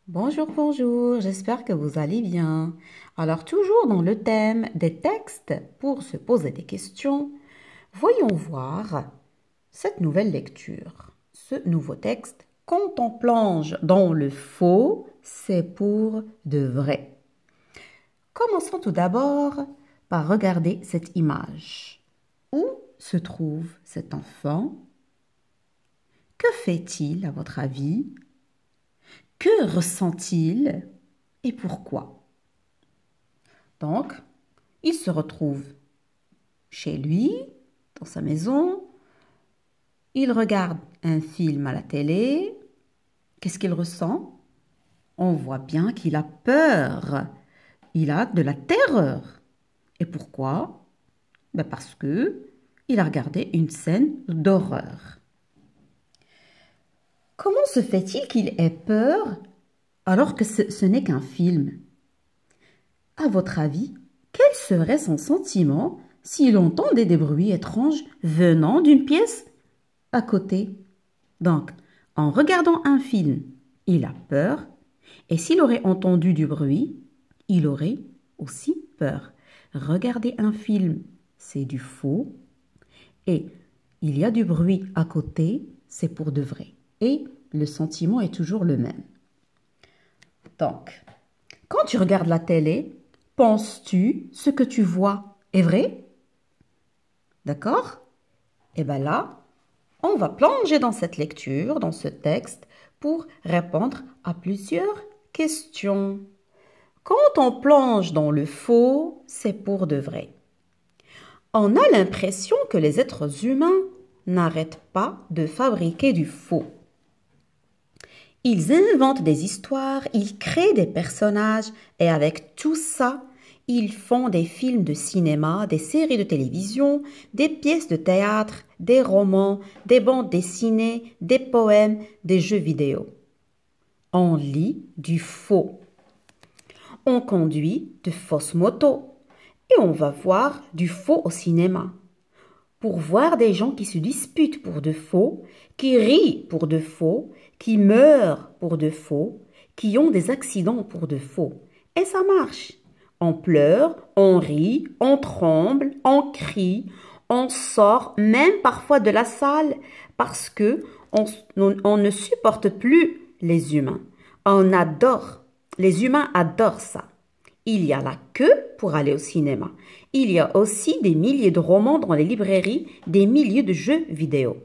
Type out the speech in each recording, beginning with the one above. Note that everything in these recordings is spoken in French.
Bonjour, bonjour, j'espère que vous allez bien. Alors, toujours dans le thème des textes pour se poser des questions, voyons voir cette nouvelle lecture. Ce nouveau texte, quand on plonge dans le faux, c'est pour de vrai. Commençons tout d'abord par regarder cette image. Où se trouve cet enfant? Que fait-il à votre avis? Que ressent-il et pourquoi? Donc, il se retrouve chez lui, dans sa maison. Il regarde un film à la télé. Qu'est-ce qu'il ressent? On voit bien qu'il a peur. Il a de la terreur. Et pourquoi? Parce que il a regardé une scène d'horreur. Comment se fait-il qu'il ait peur alors que ce n'est qu'un film? À votre avis, quel serait son sentiment s'il entendait des bruits étranges venant d'une pièce à côté? Donc, en regardant un film, il a peur, et s'il aurait entendu du bruit, il aurait aussi peur. Regarder un film, c'est du faux, et il y a du bruit à côté, c'est pour de vrai. Et le sentiment est toujours le même. Donc, quand tu regardes la télé, penses-tu ce que tu vois est vrai? D'accord? Et bien là, on va plonger dans cette lecture, dans ce texte, pour répondre à plusieurs questions. Quand on plonge dans le faux, c'est pour de vrai. On a l'impression que les êtres humains n'arrêtent pas de fabriquer du faux. Ils inventent des histoires, ils créent des personnages et avec tout ça, ils font des films de cinéma, des séries de télévision, des pièces de théâtre, des romans, des bandes dessinées, des poèmes, des jeux vidéo. On lit du faux. On conduit de fausses motos et on va voir du faux au cinéma. Pour voir des gens qui se disputent pour de faux, qui rient pour de faux, qui meurent pour de faux, qui ont des accidents pour de faux. Et ça marche. On pleure, on rit, on tremble, on crie, on sort même parfois de la salle parce que on ne supporte plus les humains. On adore, les humains adorent ça. Il y a la queue pour aller au cinéma. Il y a aussi des milliers de romans dans les librairies, des milliers de jeux vidéo.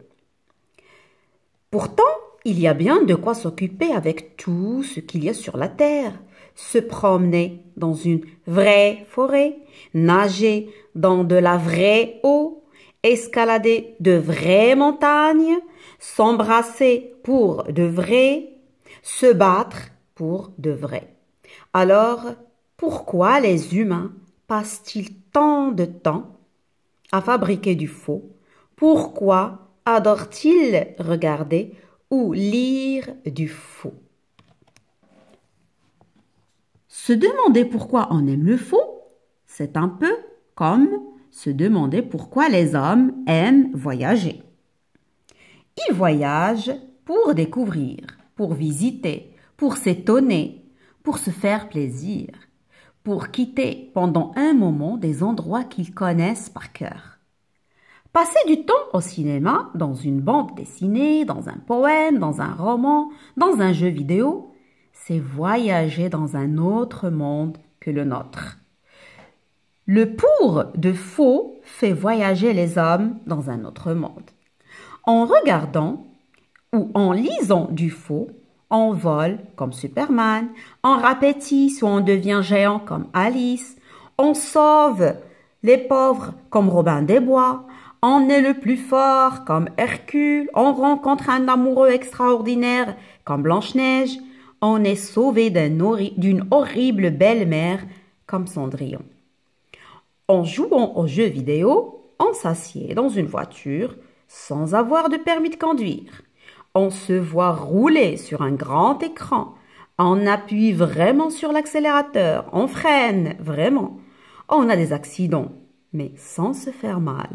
Pourtant, il y a bien de quoi s'occuper avec tout ce qu'il y a sur la terre. Se promener dans une vraie forêt, nager dans de la vraie eau, escalader de vraies montagnes, s'embrasser pour de vrai, se battre pour de vrai. Alors, pourquoi les humains passent-ils tant de temps à fabriquer du faux? Pourquoi adorent-ils regarder ou lire du faux? Se demander pourquoi on aime le faux, c'est un peu comme se demander pourquoi les hommes aiment voyager. Ils voyagent pour découvrir, pour visiter, pour s'étonner, pour se faire plaisir, pour quitter pendant un moment des endroits qu'ils connaissent par cœur. Passer du temps au cinéma, dans une bande dessinée, dans un poème, dans un roman, dans un jeu vidéo, c'est voyager dans un autre monde que le nôtre. Le pour de faux fait voyager les hommes dans un autre monde. En regardant ou en lisant du faux, on vole comme Superman, on rapétisse ou on devient géant comme Alice, on sauve les pauvres comme Robin des Bois, on est le plus fort comme Hercule, on rencontre un amoureux extraordinaire comme Blanche-Neige, on est sauvé d'une horrible belle-mère comme Cendrillon. En jouant aux jeux vidéo, on s'assied dans une voiture sans avoir de permis de conduire. On se voit rouler sur un grand écran. On appuie vraiment sur l'accélérateur. On freine vraiment. On a des accidents, mais sans se faire mal.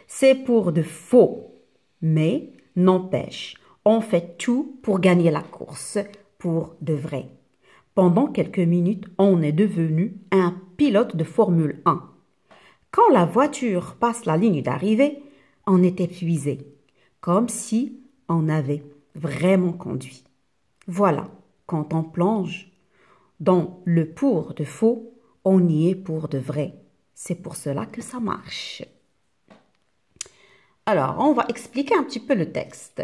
C'est pour de faux. Mais n'empêche, on fait tout pour gagner la course pour de vrai. Pendant quelques minutes, on est devenu un pilote de Formule 1. Quand la voiture passe la ligne d'arrivée, on est épuisé, comme si on avait vraiment conduit. Voilà, quand on plonge dans le pour de faux, on y est pour de vrai. C'est pour cela que ça marche. Alors, on va expliquer un petit peu le texte.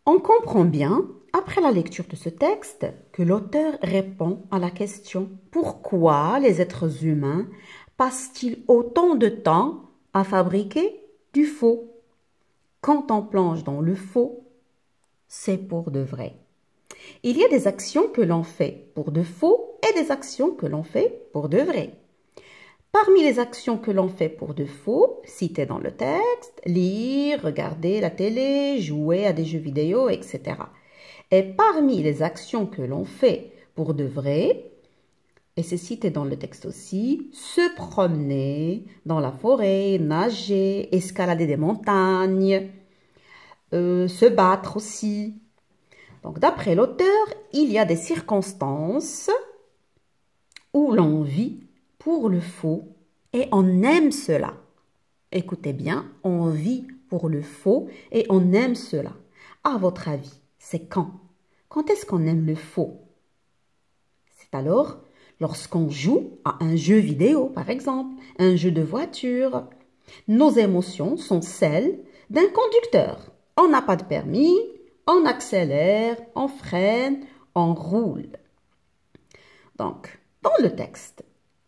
On comprend bien, après la lecture de ce texte, que l'auteur répond à la question « Pourquoi les êtres humains passent-ils autant de temps à fabriquer du faux ?» Quand on plonge dans le faux, c'est pour de vrai. Il y a des actions que l'on fait pour de faux et des actions que l'on fait pour de vrai. Parmi les actions que l'on fait pour de faux, citées dans le texte, lire, regarder la télé, jouer à des jeux vidéo, etc. Et parmi les actions que l'on fait pour de vrai, et c'est cité dans le texte aussi, se promener dans la forêt, nager, escalader des montagnes, se battre aussi. Donc d'après l'auteur, il y a des circonstances où l'on vit pour le faux et on aime cela. Écoutez bien, on vit pour le faux et on aime cela. À votre avis, c'est quand? Quand est-ce qu'on aime le faux? C'est alors lorsqu'on joue à un jeu vidéo, par exemple, un jeu de voiture. Nos émotions sont celles d'un conducteur. On n'a pas de permis, on accélère, on freine, on roule. Donc, dans le texte,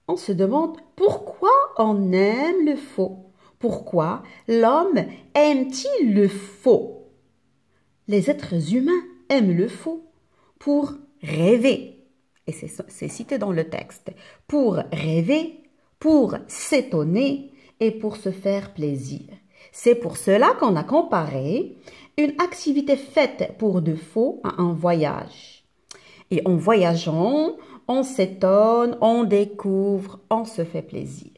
on se demande pourquoi on aime le faux. Pourquoi l'homme aime-t-il le faux? Les êtres humains aiment le faux pour rêver. Et c'est cité dans le texte. Pour rêver, pour s'étonner et pour se faire plaisir. C'est pour cela qu'on a comparé une activité faite pour de faux à un voyage. Et en voyageant, on s'étonne, on découvre, on se fait plaisir.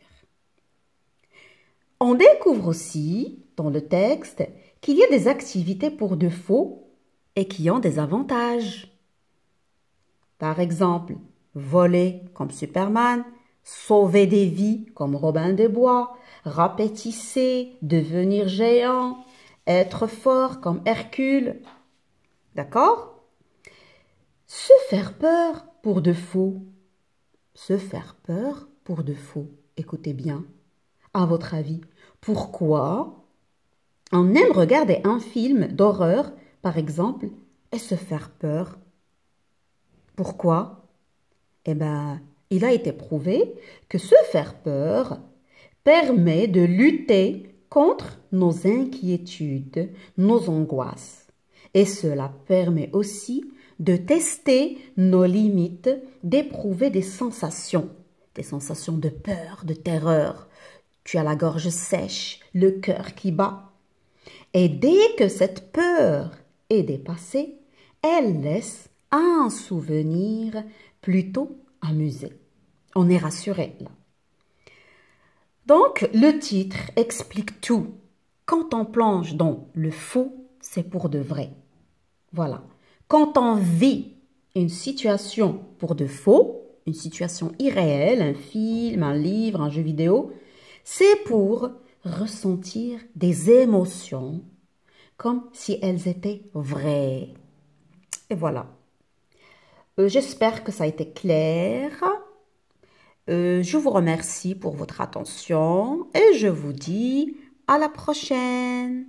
On découvre aussi, dans le texte, qu'il y a des activités pour de faux et qui ont des avantages. Par exemple, voler comme Superman, sauver des vies comme Robin des Bois, rapetisser, devenir géant, être fort comme Hercule. D'accord? Se faire peur pour de faux. Se faire peur pour de faux. Écoutez bien. À votre avis, pourquoi on aime regarder un film d'horreur, par exemple, et se faire peur? Pourquoi? Eh bien, il a été prouvé que se faire peur permet de lutter contre nos inquiétudes, nos angoisses. Et cela permet aussi de tester nos limites, d'éprouver des sensations de peur, de terreur. Tu as la gorge sèche, le cœur qui bat. Et dès que cette peur est dépassée, elle laisse un souvenir plutôt amusé. On est rassuré là. Donc, le titre explique tout. Quand on plonge dans le faux, c'est pour de vrai. Voilà. Quand on vit une situation pour de faux, une situation irréelle, un film, un livre, un jeu vidéo, c'est pour ressentir des émotions comme si elles étaient vraies. Et voilà. J'espère que ça a été clair. Je vous remercie pour votre attention et je vous dis à la prochaine.